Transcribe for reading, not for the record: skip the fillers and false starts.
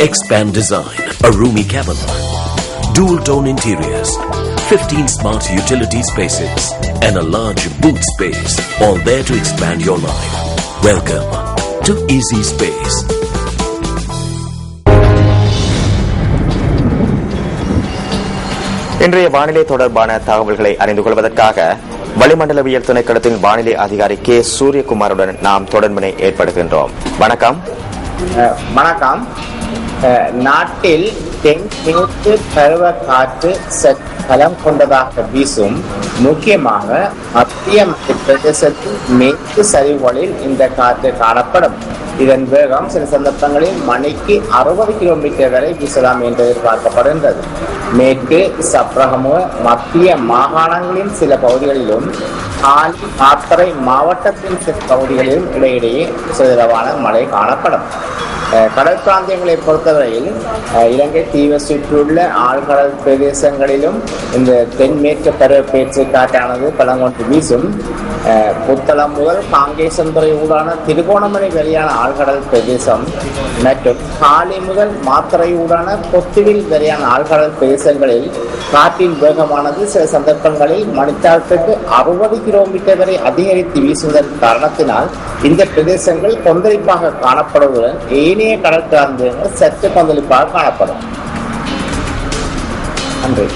Expand design, a roomy cabin, dual tone interiors, 15 smart utility spaces, and a large boot space, all there to expand your life. Welcome to Easy Space. இன்றைய வானிலை தொடர்பான தகவல்களை அறிந்து கொள்வதற்காக வளிமண்டலவியல் திணைக்களத்தின் வானிலை அதிகாரி கே சூரியகுமாருடன் நாம் தொடர்பினை ஏற்படுகின்றோம். வணக்கம். வணக்கம். நாட்டில் தென்மேற்கு பருவ காற்று பலம் கொண்டதாக வீசும். முக்கியமாக மத்திய பிரதேசத்தின் மேற்கு சரிவுகளில் இந்த காற்று காணப்படும். இதன் வேகம் சில சந்தர்ப்பங்களில் மணிக்கு 60 கிலோமீட்டர் வரை வீசலாம் என்று எதிர்பார்க்கப்படுகின்றது. மேற்கு சப்ரகமுக மத்திய மாகாணங்களின் சில பகுதிகளிலும் மாத்தறை மாவட்டத்தின் சில பகுதிகளிலும் இடையிடையே சிறிதளவான மழை காணப்படும். கடல் பிராந்தியங்களை பொறுத்தவரையில் இலங்கை தீவை சுற்றியுள்ள ஆழ்கடல் பிரதேசங்களிலும் இந்த தென்மேற்கு பருவ பேச்சு காற்றானது பலங்கொண்டு வீசும். புத்தளம் முதல் காங்கேசன்துறை ஊடான திருகோணமலை வரையான ஆழ்கடல் பிரதேசம் மற்றும் காலி முதல் மாத்தறை ஊடான பொத்துவில் வரையான ஆழ்கடல் பிரதேசங்களில் காற்றின் வேகமானது சில சந்தர்ப்பங்களில் மணித்தாரத்துக்கு 60 கிலோமீட்டர் வரை அதிகரித்து வீசுவதன் காரணத்தினால் இந்த பிரதேசங்கள் கொந்தளிப்பாக காணப்படுவதுடன் ஏனைய கடல் பிராந்தியங்கள் சற்று கொந்தளிப்பாக காணப்படும். நன்றி.